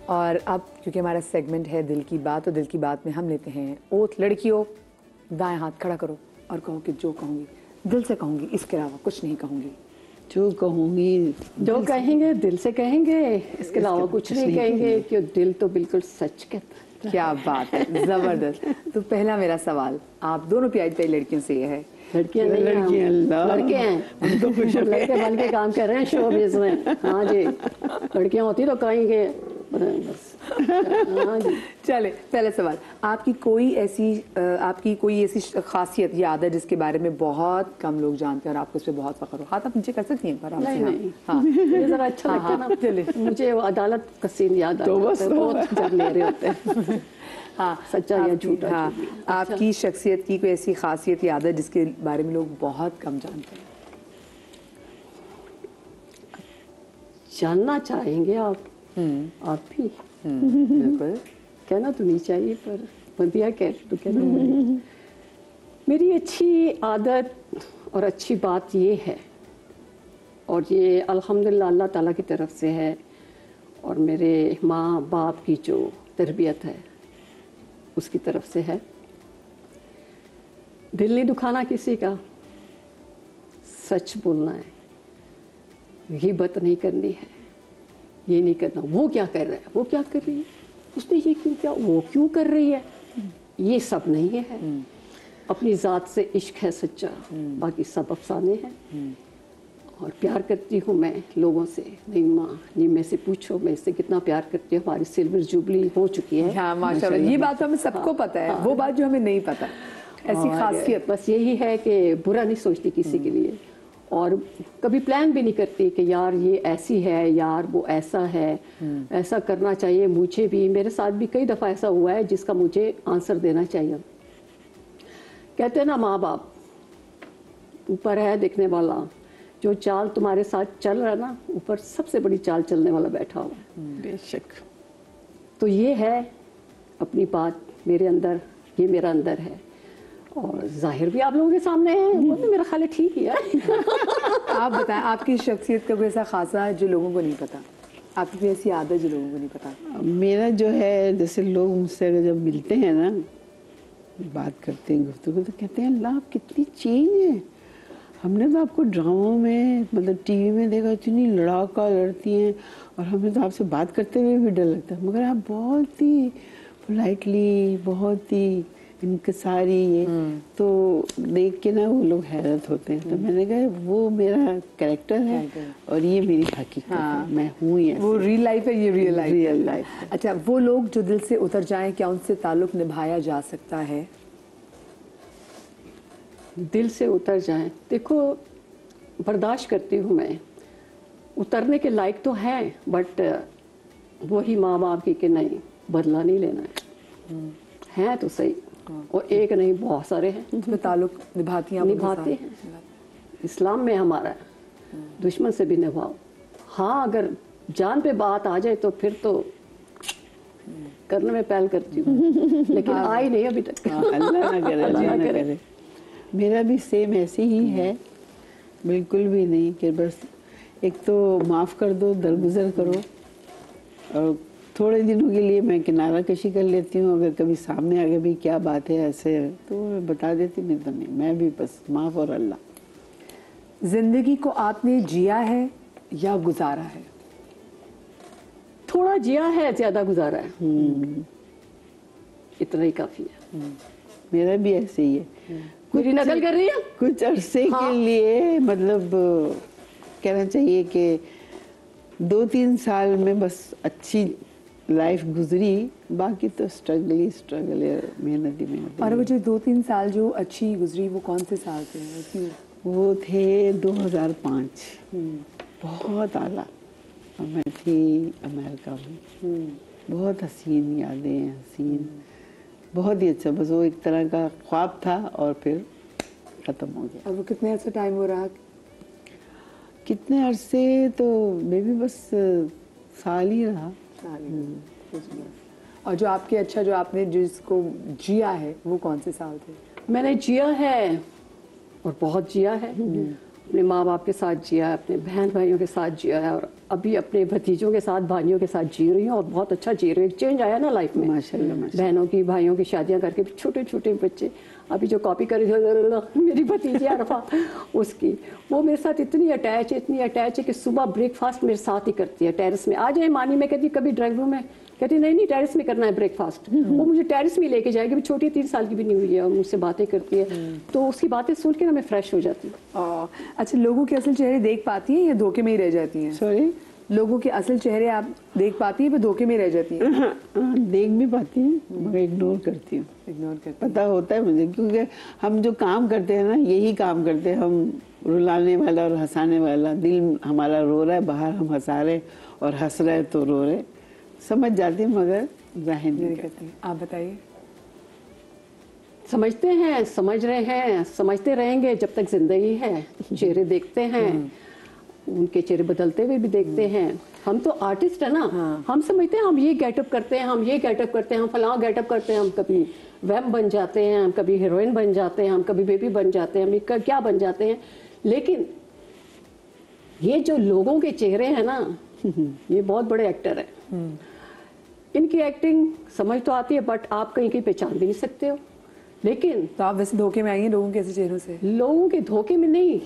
और अब क्योंकि हमारा सेगमेंट है दिल की बात, और दिल की बात में हम लेते हैं ओथ। लड़कियों, दाएं हाथ खड़ा करो और कहो कि जो कहूँगी दिल से कहूँगी, इसके अलावा कुछ नहीं कहूँगी। जो कहूँगी, जो कहेंगे दिल से कहेंगे, इसके अलावा कुछ नहीं कहेंगे, कि दिल तो बिल्कुल सच कहता है। क्या बात है, जबरदस्त। तो पहला मेरा सवाल आप दोनों प्यारी प्यारी लड़कियों से ये है। लड़कियां नहीं हैं, लड़के हैं, तो खुश लड़के बन के काम कर रहे हैं शोबिज़ में। हाँ जी, लड़कियां होती तो कहेंगे बस। हाँ जी। चले, पहला सवाल, आपकी कोई ऐसी खासियत या आदत जिसके बारे में बहुत कम लोग जानते हैं और आपको उस पर बहुत फख्र हो? हाथ आप नीचे कर सकती हैं पर आप नहीं, हाँ मुझे जरा अच्छा लगता है ना। चले, मुझे वो अदालत का सीन याद आता है, बहुत जब ले रहे होते हैं। हाँ, सच्चा या झूठा। हाँ, आपकी शख्सियत की कोई ऐसी खासियत या आदत जिसके बारे में लोग बहुत कम जानते हैं? जानना चाहेंगे आप भी? बिल्कुल। कहना तो नहीं चाहिए पर दिया कह तो कहना। मेरी अच्छी आदत और अच्छी बात ये है, और ये अल्हम्दुलिल्लाह अल्लाह ताला की तरफ से है, और मेरे माँ बाप की जो तरबियत है उसकी तरफ से है। दिल नहीं दुखाना किसी का, सच बोलना है, ग़ीबत नहीं करनी है, ये नहीं करना वो क्या कर रहा है, वो क्या कर रही है, उसने ये क्यों किया, वो क्यों कर रही है, ये सब नहीं है। अपनी ज़ात से इश्क है सच्चा, बाकी सब अफसाने हैं। और प्यार करती हूँ मैं लोगों से। नहीं माँ, नहीं मेरे से पूछो मैं इससे कितना प्यार करती हूँ। हमारी सिल्वर जुबली हो चुकी है। हाँ माशाल्लाह, ये बात तो हमें सबको पता है। वो बात जो हमें नहीं पता, ऐसी खासियत बस यही है कि बुरा नहीं सोचती किसी के लिए, और कभी प्लान भी नहीं करती कि यार ये ऐसी है, यार वो ऐसा है, ऐसा करना चाहिए मुझे भी। मेरे साथ भी कई दफ़ा ऐसा हुआ है जिसका मुझे आंसर देना चाहिए। कहते हैं ना माँ बाप ऊपर है देखने वाला, जो चाल तुम्हारे साथ चल रहा है ना, ऊपर सबसे बड़ी चाल चलने वाला बैठा हुआ है। बेशक। तो ये है अपनी बात मेरे अंदर, ये मेरा अंदर है, और जाहिर भी आप लोगों के सामने है, वो भी मेरा ख्याल है ठीक ही है। आप बताएं, आपकी शख्सियत का कोई ऐसा खासा है जो लोगों को नहीं पता? आपकी कोई ऐसी आदत जो लोगों को नहीं पता? मेरा जो है, जैसे लोग मुझसे अगर जब मिलते हैं ना, बात करते हैं, गुफ्तगू, तो कहते हैं अल्लाह आप कितनी चेंज है, हमने तो आपको ड्रामों में मतलब टीवी में देखा, इतनी लड़ाका लड़ती हैं, और हमें तो आपसे बात करते हुए भी डर लगता है, मगर आप बहुत ही पोलाइटली, बहुत ही इनकसारी, ये तो देख के ना वो लोग हैरत होते हैं। तो मैंने कहा वो मेरा कैरेक्टर है और ये मेरी हकीकत है, मैं हूँ ये। वो रियल लाइफ है, ये रियल लाइफ। है। अच्छा, वो लोग जो दिल से उतर जाएं, क्या उनसे ताल्लुक निभाया जा सकता है? दिल से उतर जाए, देखो बर्दाश्त करती हूँ मैं, उतरने के लायक तो है, बट वही माँ बाप की कि नहीं बदला नहीं लेना है तो सही, और एक नहीं बहुत सारे हैं उसमें ताल्लुक निभाती हैं, निभाते हैं। इस्लाम में हमारा दुश्मन से भी निभाओ। हाँ, अगर जान पे बात आ जाए तो फिर तो करने में पहल करती हूँ, लेकिन आई नहीं अभी तक। अल्लाह ना करे, अल्लाह ना करे। मेरा भी सेम ऐसे ही है, बिल्कुल भी नहीं कि बस एक तो माफ़ कर दो, दरगुजर करो, और थोड़े दिनों के लिए मैं किनारा कशी कर लेती हूँ। अगर कभी सामने आगे भी क्या बात है ऐसे तो मैं बता देती, नहीं तो नहीं, मैं भी बस माफ़ और अल्लाह। जिंदगी को आपने जिया है या गुजारा है? थोड़ा जिया है, ज़्यादा गुजारा है, इतना ही काफ़ी है। मेरा भी ऐसे ही है। मेरी नकल कर रही है कुछ अरसे के लिए, मतलब कहना चाहिए कि 2-3 साल में बस अच्छी लाइफ गुजरी, बाकी तो स्ट्रगल ही स्ट्रगल है, मेहनत ही मेहनत। और वो जो 2-3 साल जो अच्छी गुजरी, वो कौन से साल थे? क्यों? वो थे 2005, बहुत आला, और मैं थी अमेरिका में। बहुत हसीन यादें हैं, हसीन, बहुत ही अच्छा। बस वो एक तरह का ख्वाब था और फिर ख़त्म हो गया। और वो कितने अर्से टाइम हो रहा? कितने अरसे तो मे बी बस साल ही रहा। और जो आपके अच्छा, जो आपने जिसको जिया है, वो कौन से साल थे? मैंने जिया है और बहुत जिया है, अपने माँ बाप के साथ जिया है, अपने बहन भाइयों के साथ जिया है, और अभी अपने भतीजों के साथ, भाइयों के साथ जी रही हूँ और बहुत अच्छा जी रही हूँ। एक चेंज आया ना लाइफ में, माशाल्लाह माशाल्लाह। बहनों की, भाइयों की शादियां करके, छोटे छोटे बच्चे। अभी जो कॉपी कर मेरी भतीजी अरफा, उसकी वो मेरे साथ इतनी अटैच है कि सुबह ब्रेकफास्ट मेरे साथ ही करती है टेरेस में। आ जाए मानी, मैं कहती कभी ड्राइंग रूम में, कहती नहीं टेरेस में करना है ब्रेकफास्ट। वो मुझे टेरेस में लेके जाएगी। भी छोटी 3 साल की भी नहीं हुई है और मुझसे बातें करती है, तो उसकी बातें सुन के ना मैं फ्रेश हो जाती हूँ। अच्छा, लोगों के असल चेहरे देख पाती हैं या धोखे में ही रह जाती हैं? सॉरी, लोगों के असल चेहरे आप देख पाती हैं या धोखे में रह जाती हैं? हाँ, देख भी पाती हूँ मगर इग्नोर करती हूँ। इग्नोर करती पता होता है मुझे, क्योंकि हम जो काम करते हैं ना, यही काम करते हैं हम, रुलाने वाला और हंसाने वाला। दिल हमारा रो रहा है बाहर, हम हंसा रहे और हंस रहे तो रो रहे। समझ जाती हूँ मगर जाहिर नहीं करती। करती। आप बताइए। समझते हैं, समझ रहे हैं, समझते रहेंगे जब तक जिंदगी है। चेहरे देखते हैं, उनके चेहरे बदलते हुए भी देखते हैं। हम तो आर्टिस्ट है ना, हम समझते हैं हम ये गेटअप करते हैं, हम ये गेटअप करते हैं, हम फलां गेटअप करते हैं। हम कभी वैम बन जाते हैं, हम कभी हीरोइन बन जाते हैं, हम कभी बेबी बन जाते हैं, हम क्या बन जाते हैं। लेकिन ये जो लोगों के चेहरे हैं ना, ये बहुत बड़े एक्टर है। इनकी एक्टिंग समझ तो आती है, बट आप कहीं कहीं पहचान भी नहीं सकते हो। लेकिन तो आप वैसे धोखे में आई हैं लोगों के ऐसे चेहरों से? लोगों के धोखे में नहीं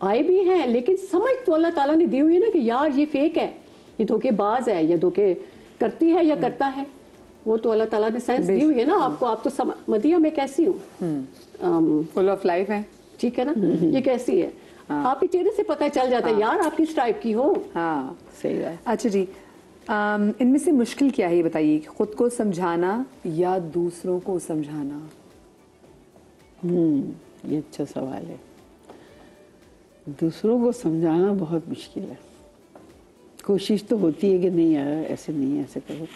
आए भी हैं, लेकिन समझ तो अल्लाह ताला ने दी हुई है ना कि यार ये फेक है, ये धोखेबाज है, या धोखे करती है या करता है। वो तो अल्लाह ताला ने सेंस दी हुई है ना आपको। आप तो मदिया मैं कैसी हूँ, फुल ऑफ लाइफ है, ठीक है ना, ये कैसी है, आपके चेहरे से पता चल जाता है यार आप किस टाइप की हो। हाँ सही बात। अच्छा जी, इनमें से मुश्किल क्या है ये बताइए, खुद को समझाना या दूसरों को समझाना? ये अच्छा सवाल है। दूसरों को समझाना बहुत मुश्किल है। कोशिश तो होती है कि नहीं यार ऐसे नहीं, ऐसे करो,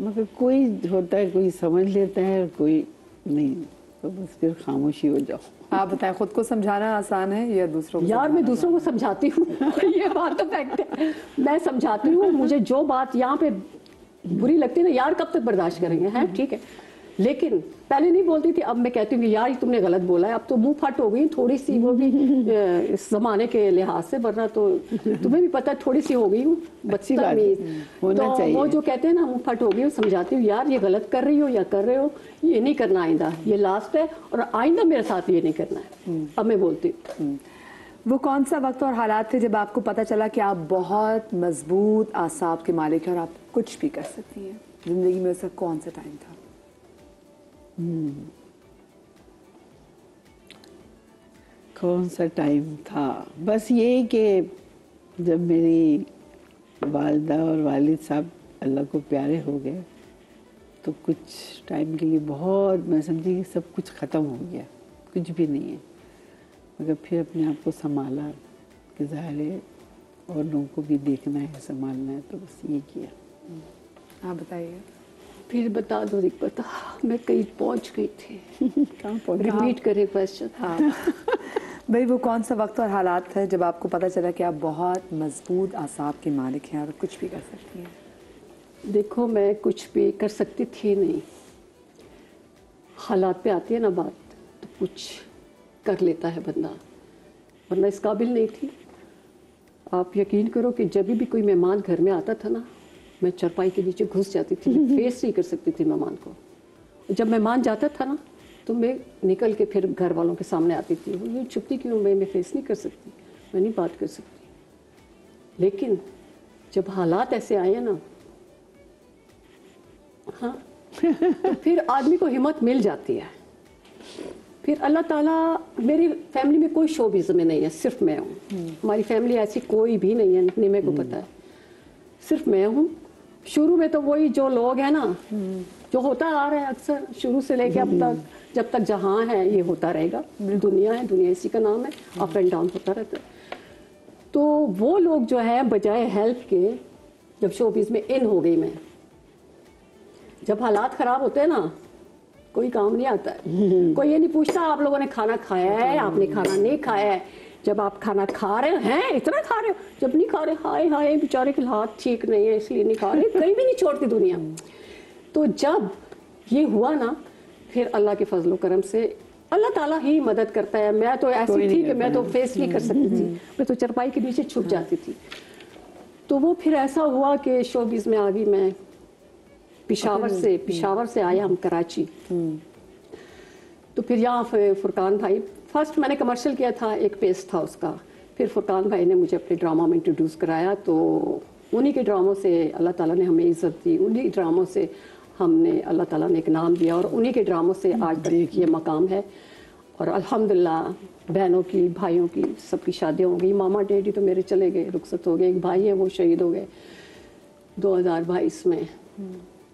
मगर कोई होता है, कोई समझ लेता है और कोई नहीं, तो बस फिर खामोशी हो जाओ। आप बताएं, खुद को समझाना आसान है या दूसरों को? यार मैं दूसरों को समझाती हूँ ये बात तो फैक्ट है, मैं समझाती हूँ। मुझे जो बात यहाँ पे बुरी लगती है ना, यार कब तक बर्दाश्त करेंगे, हैं ठीक है। लेकिन पहले नहीं बोलती थी, अब मैं कहती हूँ कि यार तुमने गलत बोला है। अब तो मुंह फट हो गई थोड़ी सी, वो भी इस जमाने के लिहाज से, वरना तो तुम्हें भी पता है थोड़ी सी हो गई हूँ बदतमीज। होना चाहिए। वो जो कहते हैं ना मुंह फट हो गई, समझाती हूँ यार ये गलत कर रही हो या कर रहे हो, ये नहीं करना आइंदा, ये लास्ट है और आइंदा मेरे साथ ये नहीं करना है। अब मैं बोलती हूँ। वो कौन सा वक्त और हालात थे जब आपको पता चला कि आप बहुत मजबूत आसाब के मालिक हैं और आप कुछ भी कर सकती हैं? जिंदगी में उसका कौन सा टाइम था? कौन सा टाइम था? बस ये कि जब मेरी वालिदा और वालिद साहब अल्लाह को प्यारे हो गए, तो कुछ टाइम के लिए बहुत, मैं समझी कि सब कुछ ख़त्म हो गया, कुछ भी नहीं है। मगर फिर अपने आप को संभाला कि ज़ाहिर है और लोगों को भी देखना है, संभालना है, तो बस ये किया। आप बताइए। फिर बता दो पता, मैं कहीं पहुंच गई थी। कहाँ पहुँचे? रिपीट करें क्वेश्चन। हाँ भाई, वो कौन सा वक्त और हालात है जब आपको पता चला कि आप बहुत मजबूत आसाब के मालिक हैं और कुछ भी कर सकती हैं? देखो मैं कुछ भी कर सकती थी नहीं, हालात पे आती है ना बात, तो कुछ कर लेता है बंदा, वरना इस काबिल नहीं थी। आप यकीन करो कि जब भी कोई मेहमान घर में आता था ना, मैं चरपाई के नीचे घुस जाती थी, फेस नहीं कर सकती थी मेहमान को। जब मेहमान जाता था ना, तो मैं निकल के फिर घर वालों के सामने आती थी। वो ये छुपती क्यों, मैं फेस नहीं कर सकती, मैं नहीं बात कर सकती। लेकिन जब हालात ऐसे आए ना, हाँ, तो फिर आदमी को हिम्मत मिल जाती है। फिर अल्लाह ताला, मेरी फैमिली में कोई शोबिज़ में नहीं है, सिर्फ मैं हूँ। हमारी फैमिली ऐसी कोई भी नहीं है, नहीं मेरे को पता है, सिर्फ मैं हूँ। शुरू में तो वही जो लोग हैं ना, जो होता आ रहा है अक्सर शुरू से लेके अब तक, जब तक जहाँ है ये होता रहेगा। दुनिया है, दुनिया इसी का नाम है, अप एंड डाउन होता रहता है। तो वो लोग जो है बजाय हेल्प के, जब शोबिज़ में इन हो गई मैं, जब हालात ख़राब होते हैं ना, कोई काम नहीं आता है। कोई ये नहीं पूछता आप लोगों ने खाना खाया है, आपने खाना नहीं खाया है। जब आप खाना खा रहे हैं, इतना खा रहे हो, जब नहीं खा रहे, हाय हाय बेचारे के हाथ ठीक नहीं है इसलिए नहीं खा रहे, कहीं भी नहीं छोड़ती दुनिया। तो जब ये हुआ ना, फिर अल्लाह के फजलो करम से अल्लाह ताला ही मदद करता है। मैं तो ऐसी थी कि मैं तो फेस नहीं कर सकती थी, मैं तो चरपाई के नीचे छुप जाती थी। तो वो फिर ऐसा हुआ कि शोबिज़ में आ गई मैं। पिशावर से आया हम कराची। तो फिर यहाँ फुरकान भाई, फर्स्ट मैंने कमर्शियल किया था, एक पेज था उसका। फिर फुरकान भाई ने मुझे अपने ड्रामा में इंट्रोड्यूस कराया, तो उन्हीं के ड्रामों से अल्लाह ताला ने हमें इज़्ज़त दी, उन्हीं ड्रामों से हमने अल्लाह ताला ने एक नाम दिया, और उन्हीं के ड्रामों से आज तक ये मकाम है। और अल्हम्दुलिल्लाह बहनों की, भाइयों की, सबकी शादियाँ हो गई। मामा डैडी तो मेरे चले गए, रुखसत हो गए। एक भाई है वो शहीद हो गए 2022 में।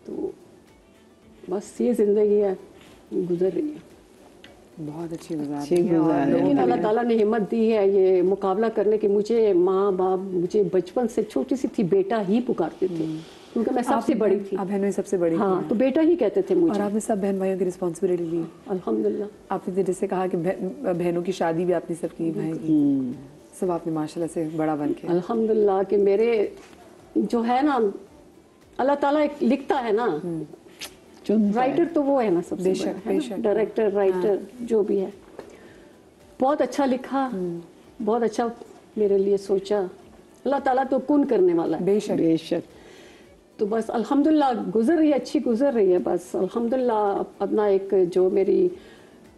तो बस ये ज़िंदगी है, गुजर रही है। बहुत अच्छी गुजार अच्छी रही है। और गुजार लोगों लेकिन के अल्लाह लिए- ताला ने हिम्मत दी है ये मुकाबला करने की। मुझे माँ बाप, मुझे बचपन से छोटी सी थी, बेटा ही पुकारते थे, क्योंकि मैं सबसे आप- बड़ी थी। आप बहनों में सबसे बड़ी हाँ, थी। तो बेटा ही कहते थे और मुझे। आपने सब बहन भाइयों की रिस्पॉन्सिबिलिटी ली। अल्हम्दुलिल्लाह। आपने जैसे कहा कि बहनों की शादी भी आपने सब की, भाई की, सब आपने माशाल्लाह से बड़ा बन के। अल्हम्दुलिल्लाह कि मेरे जो है ना, अल्लाह ताला एक लिखता है ना, राइटर तो वो है ना सबसे बेशक, बड़ा, है ना? बेशक। डायरेक्टर, राइटर जो भी है, बहुत अच्छा लिखा, बहुत अच्छा मेरे लिए सोचा। अल्लाह ताला तो कुन करने वाला है। बेशक। बेशक। तो बस अल्हम्दुलिल्लाह गुजर रही है, अच्छी गुजर रही है। बस अल्हम्दुलिल्लाह अपना एक जो मेरी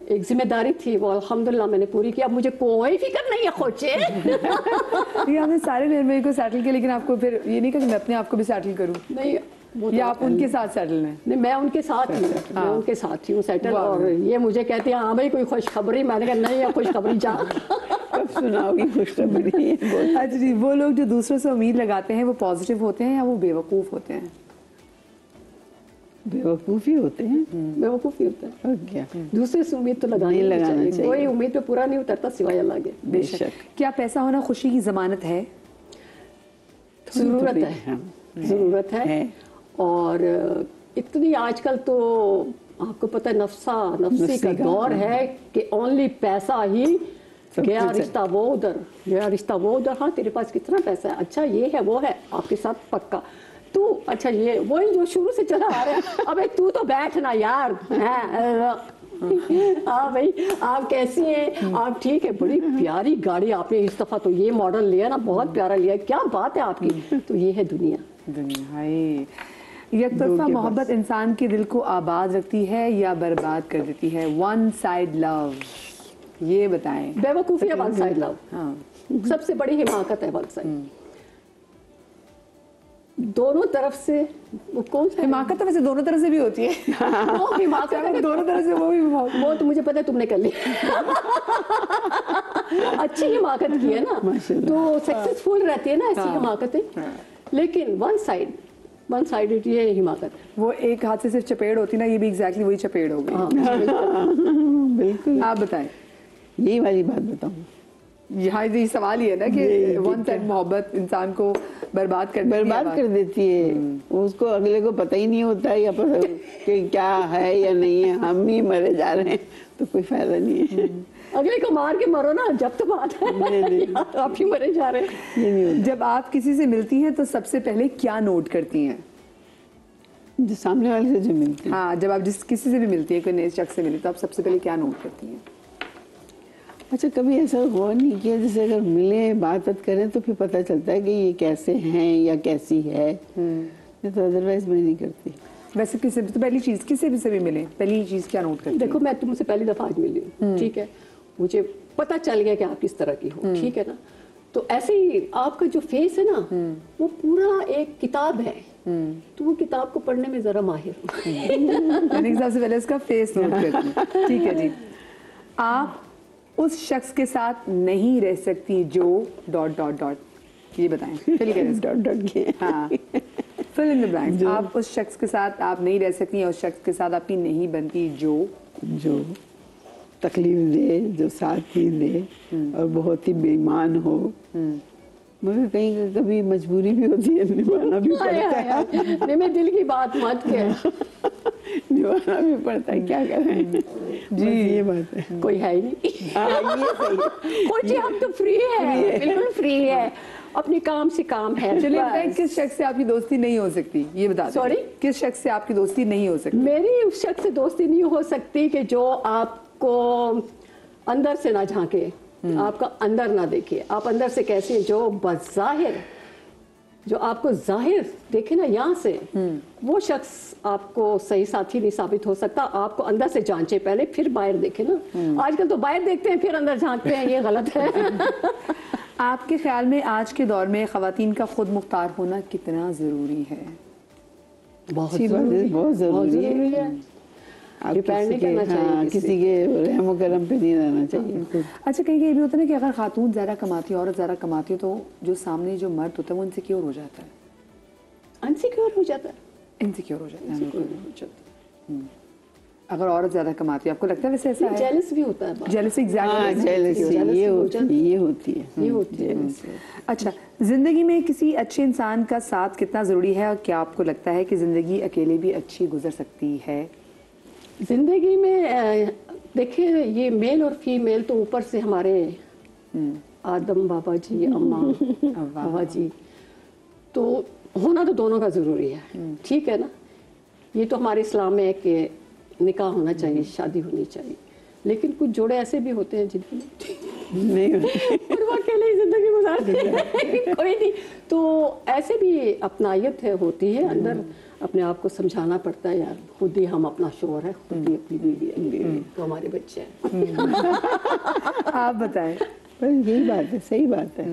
एक जिम्मेदारी थी वो अल्हम्दुलिल्लाह मैंने पूरी की। अब मुझे कोई फिक्र नहीं है खोचे। ये आपने सारे बहन भाई को सेटल किया, लेकिन आपको फिर ये नहीं कहा कि मैं अपने आप को भी सेटल करूं, नहीं वो या तो- आप उनके साथ सेटल हैं? नहीं, मैं उनके साथ ही हूँ, मैं हाँ। उनके साथ ही हूँ सेटल। वाह। और ये मुझे कहते हैं हाँ भाई कोई खुशखबरी, मैंने कहा नहीं है खुशखबरी जा। कब सुनाओगी खुशखबरी? अच्छा जी, वो लोग जो दूसरों से उम्मीद लगाते हैं वो पॉजिटिव होते हैं या वो बेवकूफ़ होते हैं? बेवकूफ़ी होते हैं बेवकूफ़ी होता है। और क्या। दूसरे से उम्मीद तो लगानी नहीं नहीं लगाना चाहिए। चाहिए। कोई उम्मीद पे पूरा नहीं उतरता सिवाय अल्लाह के। बेशक। क्या पैसा होना खुशी की जमानत है? ज़रूरत है, हाँ, ज़रूरत है। है। और इतनी आजकल तो आपको पता है नफसी नफसी का का, दौर हाँ। है कि ओनली पैसा ही सब गया कुछ है। रिश्ता वो उधर, गया रिश्ता वो उधर। हाँ तेरे पास कितना पैसा है, अच्छा ये है वो है, आपके साथ पक्का तू, अच्छा ये वही जो शुरू से चला आ रहा है। अबे तू तो बैठ ना यार, हाँ भाई आप कैसी हैं, आप ठीक है, बड़ी प्यारी गाड़ी आपने इस दफा तो ये मॉडल लिया ना, बहुत प्यारा लिया, क्या बात है आपकी। तो ये है दुनिया। दुनिया हाय। यकतरफा मोहब्बत इंसान के दिल को आबाद रखती है या बर्बाद कर देती है? वन साइड लव, ये बताएं। बेवकूफ़ी है वन साइड लव। हाँ, सबसे बड़ी हिमाकत है वन साइड। दोनों तरफ से वो कौन सा हिमाकत तो वैसे दोनों तरफ से भी होती है। वो हिमाकत है, दोनों तरफ से वो भी वो तो मुझे पता है तुमने कर ली। अच्छी हिमाकत की है ना, तो सक्सेसफुल रहती है ना ऐसी हिमाकतें। लेकिन वन साइडेड ये हिमाकत है। वो एक हाथ से सिर्फ चपेड़ होती ना, ये भी एग्जैक्टली वही चपेड़ हो गई। बिल्कुल। आप बताएं। यही वाली बात बताऊँ, यहाँ ये सवाल ही है ना कि ये वन साइड मोहब्बत इंसान को बर्बाद कर देती है। बर्बाद कर देती है। उसको अगले को पता ही नहीं होता है या पता कि क्या है या नहीं है, हम ही मरे जा रहे हैं, तो कोई फायदा नहीं है। अगले को मार के मरो ना, जब तो बात है। यार, आप ही मरे जा रहे हैं। ये नहीं होता। जब आप किसी से मिलती हैं तो सबसे पहले क्या नोट करती हैं? जो सामने वाले से जो मिलती है, हाँ, जब आप जिस किसी से भी मिलती हैं, कोई नए शख्स से मिली, तो आप सबसे पहले क्या नोट करती हैं? अच्छा कभी ऐसा हुआ नहीं किया जैसे अगर मिले बात करें तो फिर पता चलता है कि ये कैसे हैं या कैसी है, नहीं तो अदरवाइज मैं नहीं करती। वैसे किसी तो पहली चीज किसी भी से भी मिले, पहली चीज क्या नोट करती हैं? देखो मैं तुमसे पहली दफा आज मिली हूँ, ठीक है, मुझे पता चल गया कि आप किस तरह की हो, ठीक है ना। तो ऐसे ही आपका जो फेस है ना, वो पूरा एक किताब है, तो वो किताब को पढ़ने में जरा माहिर हूँ। मैंने सबसे पहले उसका फेस नोट करती हूँ। ठीक है जी। आप उस शख्स के साथ नहीं रह सकती जो डॉट डॉट डॉट, ये बताएं। फिल करें डॉट डॉट के। हाँ, फिल इन द ब्लैंक्स। आप उस शख्स के साथ आप नहीं रह सकती, और उस शख्स के साथ आपकी नहीं बनती जो तकलीफ दे, जो साथ ही दे और बहुत ही बेईमान हो, मगर कहीं कभी मजबूरी भी होती है, निभाना भी पड़ता है। नहीं मैं दिल की बात मत कह, निभाना भी पड़ता है, क्या करें जी, ये बात है। कोई है ही नहीं। हाँ, ये सही है। कोई जी हम तो फ्री है, बिल्कुल फ्री है, अपने काम से काम है। चलिए बस। बताएं, किस शख्स से आपकी दोस्ती नहीं हो सकती, ये बता दें। Sorry? किस शख्स से आपकी दोस्ती नहीं हो सकती? मेरी उस शख्स से दोस्ती नहीं हो सकती कि जो आपको अंदर से ना झांके, आपका अंदर ना देखे, आप अंदर से कैसे हैं, जो बज़ाहिर जो आपको जाहिर देखे ना यहाँ से, वो शख्स आपको सही साथी नहीं साबित हो सकता। आपको अंदर से जांचे पहले, फिर बाहर देखे ना। आजकल तो बाहर देखते हैं फिर अंदर झांकते हैं, ये गलत है। आपके ख्याल में आज के दौर में ख़वातीन का खुद मुख्तार होना कितना ज़रूरी है? बहुत अच्छी बात है, बहुत ज़रूरी है। आप डिपेंड नहीं करना चाहिए किसी के रहमो करम पे नहीं रहना चाहिए। अच्छा, कहीं ये भी होता है ना कि अगर खातून ज़्यादा कमाती है, औरत ज़्यादा कमाती है, तो जो सामने जो मर्द होता है वो इनसिक्योर हो जाता है। अनसिक्योर हो जाता है, इनसिक्योर हो जाता है। insecure हो जाता है। अगर औरत ज़्यादा कमाती है, आपको लगता है वैसे ऐसा है? जेलस भी होता है, जेलसी, हाँ, एग्जैक्टली। jealousy, ये होती है। ये होती है। अच्छा, जिंदगी में किसी अच्छे इंसान का साथ कितना ज़रूरी है, और क्या आपको लगता है कि ज़िंदगी अकेले भी अच्छी गुजर सकती है? जिंदगी में देखिए, ये मेल और फीमेल तो ऊपर से हमारे आदम बाबा जी, अम्मा बाबा जी, तो होना तो दोनों का ज़रूरी है, ठीक है ना। ये तो हमारे इस्लाम में है कि निकाह होना चाहिए, शादी होनी चाहिए। लेकिन कुछ जोड़े ऐसे भी होते हैं जिनकी नहीं होती। और वो अकेले ही जिंदगी गुजारते हैं, कोई नहीं। तो ऐसे भी अपनायत है, होती है अंदर। अपने आप को समझाना पड़ता है, यार खुद ही हम अपना शोर है, खुद ही अपनी बीवी है, तो हमारे बच्चे हैं। आप बताएं। बस यही बात है, सही बात है।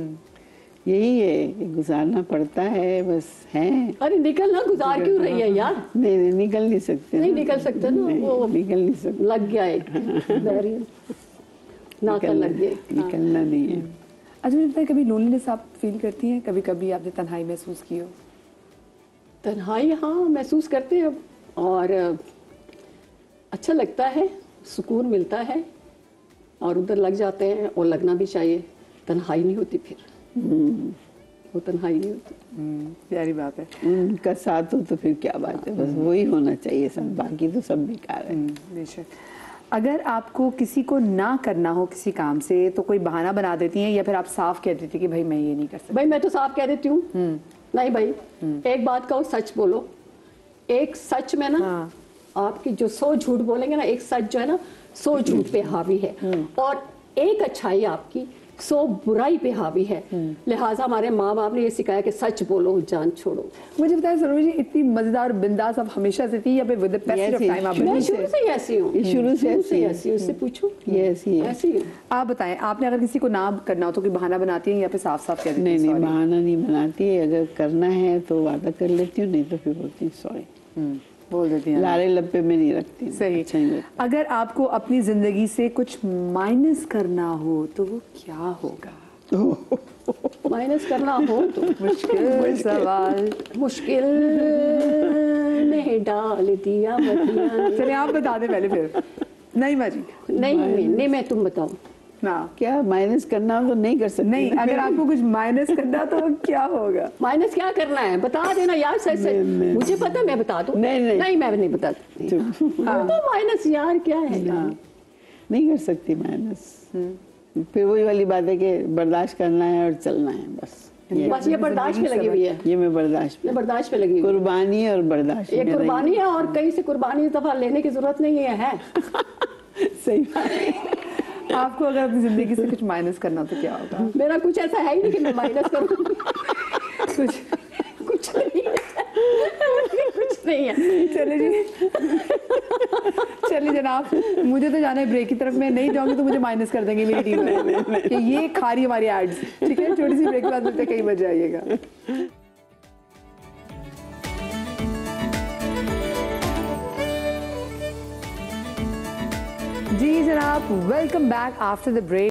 यही है कि गुजारना पड़ता है, बस है। अरे निकलना, गुजार क्यों रही है यार? नहीं, निकल नहीं सकते। नहीं निकल सकते ना, वो निकल नहीं सकते। लग गया एक बैरियर, नाका लग गया। निकलना नहीं है। अच्छा, मुझे बताइए, कभी लोनलीनेस आप फील करती हैं? कभी कभी आपने तन्हाई महसूस की हो? तन्हाई हाँ महसूस करते हैं, और अच्छा लगता है, सुकून मिलता है, और उधर लग जाते हैं, और लगना भी चाहिए। तन्हाई नहीं होती फिर, वो तन्हाई नहीं होती। प्यारी बात है। उनका साथ हो तो फिर क्या बात है, बस वही होना चाहिए सब, बाकी तो सब बेकार है। बेशक। अगर आपको किसी को ना करना हो किसी काम से, तो कोई बहाना बना देती हैं, या फिर आप साफ कह देती कि भाई मैं ये नहीं कर सकती? भाई मैं तो साफ कह देती हूँ, नहीं भाई, एक बात कहो, सच बोलो। एक सच में ना, आपकी जो 100 झूठ बोलेंगे ना, एक सच जो है ना 100 झूठ पे हावी है, और एक अच्छाई आपकी 100 बुराई पे हावी है। लिहाजा हमारे माँ बाप ने ये सिखाया कि सच बोलो, जान छोड़ो। मुझे बताया सरोज जी, इतनी मजेदार बिंदास आप हमेशा से थी, या फिर with the passage of time आप मैं बनी? शुरू से ही ऐसी हूँ, शुरू से ऐसी हूँ, उससे पूछो। ये ऐसी है। ऐसी हूँ। आप बताएं, आपने अगर किसी को ना करना हो तो कोई बहाना बनाती हैं, या फिर साफ साफ कह देती हैं? नहीं, sorry? बहाना नहीं बनाती है। अगर करना है तो वादा कर लेती हूँ, नहीं तो फिर बोलती हूँ सॉरी। बोल देती हैं। लारे लप्पे में नहीं रखती। सही। अच्छा नहीं लगता। अगर आपको अपनी जिंदगी से कुछ माइनस करना हो तो वो क्या होगा? माइनस करना हो तो मुश्किल सवाल। मुश्किल में डाल दिया बतिया। चलिए आप बता दें पहले, फिर नहीं माजी। नहीं मैं तुम बताओ ना, क्या माइनस करना हो तो नहीं कर सकते? नहीं, अगर आपको कुछ माइनस करना तो वो क्या होगा? माइनस क्या करना है, बता देना यार। सच सच मुझे पता, मैं बता दूं। नहीं मैं नहीं बताती। तो माइनस यार क्या है यार? नहीं कर सकती माइनस। फिर वही वाली बात है कि बर्दाश्त करना है और चलना है, बस। बस ये बर्दाश्त पे लगी हुई है, ये मैं बर्दाश्त ये बर्दाश्त पे लगी हुई है। कुर्बानी और बर्दाश्त ये मेरा कुर्बानी है, और कहीं से कुर्बानी दफा लेने की जरूरत नहीं है। सही बात है। आपको अगर अपनी जिंदगी से कुछ माइनस करना हो तो क्या होगा? मेरा कुछ ऐसा है ही नहीं कि मैं माइनस करूं। कुछ नहीं है, कुछ नहीं है। चलिए जी, चलिए जनाब, मुझे तो जाना है ब्रेक की तरफ। मैं नहीं जाऊंगी तो मुझे माइनस कर देंगे मेरी टीम में कि ये खा रही हमारी एड्स। ठीक है, छोटी सी ब्रेक के बाद मिलते हैं, कई बजे आइएगा। जी जनाब, welcome back after the break.